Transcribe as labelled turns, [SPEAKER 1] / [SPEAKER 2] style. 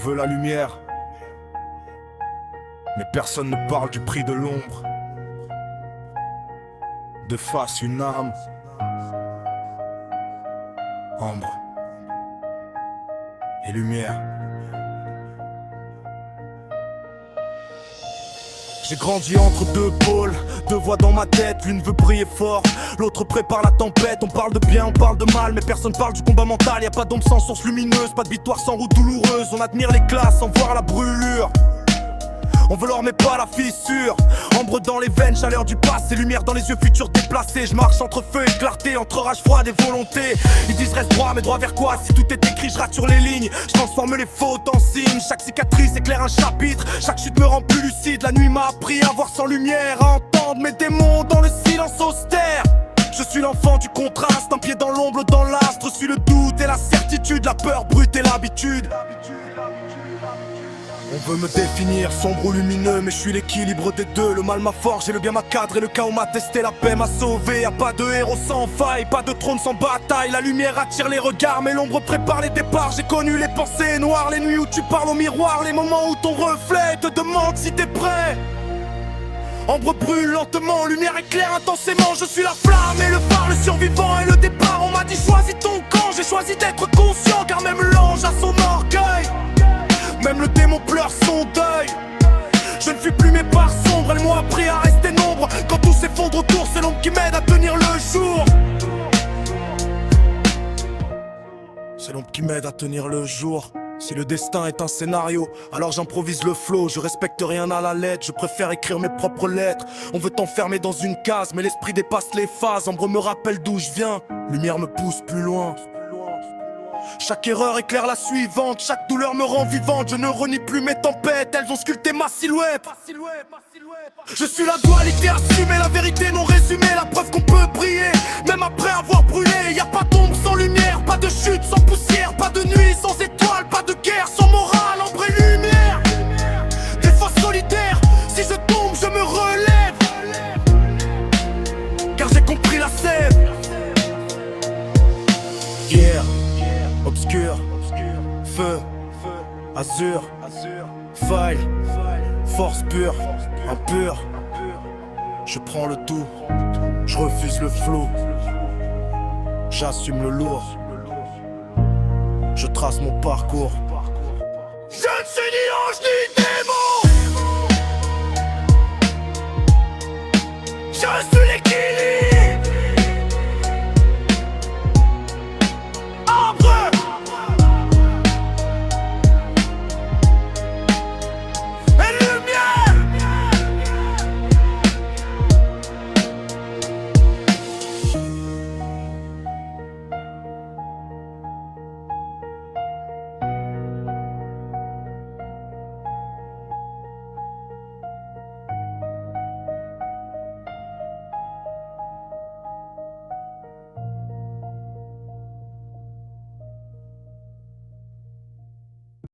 [SPEAKER 1] veut la lumière, mais personne ne parle du prix de l'ombre. De face une âme, ombre et lumière. J'ai grandi entre deux pôles, deux voix dans ma tête, l'une veut briller fort, l'autre prépare la tempête. On parle de bien, on parle de mal, mais personne parle du combat mental. Y'a pas d'ombre sans source lumineuse, pas de victoire sans route douloureuse. On admire les classes sans voir la brûlure. On veut l'or mais pas la fissure. Ambre dans les veines, chaleur du passé, lumière dans les yeux futurs déplacés. Je marche entre feu et clarté, entre rage froide et volonté. Ils disent reste droit, mais droit vers quoi? Si tout est écrit, je rate sur les lignes. Je transforme les fautes en signes. Chaque cicatrice éclaire un chapitre. Chaque chute me rend plus lucide. La nuit m'a appris à voir sans lumière, à entendre mes démons dans le silence austère. Je suis l'enfant du contraste, un pied dans l'ombre, dans l'astre. Je suis le doute et la certitude, la peur brute et l'habitude. On veut me définir sombre ou lumineux, mais je suis l'équilibre des deux. Le mal m'a forgé, le bien m'a cadré, le chaos m'a testé, la paix m'a sauvé. Y'a pas de héros sans faille, pas de trône sans bataille. La lumière attire les regards, mais l'ombre prépare les départs. J'ai connu les pensées noires, les nuits où tu parles au miroir, les moments où ton reflet te demande si t'es prêt. Ombre brûle lentement, lumière éclaire intensément. Je suis la flamme et le phare, le survivant et le départ. On m'a dit choisis ton camp, j'ai choisi d'être conscient, car même l'ange a son orgueil. Même le démon pleure son deuil. Je ne fuis plus mes parts sombres, elles m'ont appris à rester nombre. Quand tout s'effondre autour, c'est l'ombre qui m'aide à tenir le jour. C'est l'ombre qui m'aide à tenir le jour. Si le destin est un scénario, alors j'improvise le flow. Je respecte rien à la lettre, je préfère écrire mes propres lettres. On veut t'enfermer dans une case, mais l'esprit dépasse les phases. Ombre me rappelle d'où je viens, lumière me pousse plus loin. Chaque erreur éclaire la suivante, chaque douleur me rend vivante. Je ne renie plus mes tempêtes, elles ont sculpté ma silhouette. Je suis la dualité assumée, la vérité non résumée, la preuve qu'on peut briller, même après avoir brûlé. Y'a pas d'ombre sans lumière, pas de chute sans poussière, pas de nuit sans étoiles, pas de guerre sans morale, ombre et lumière. Des fois solitaire, si je tombe je me relève, car j'ai compris la sève. Guerre, obscur, feu, azur, faille, force pure, impure. Je prends le tout, je refuse le flou. J'assume le lourd, je trace mon parcours. Je ne suis ni ange ni démon, je suis l'équilibre.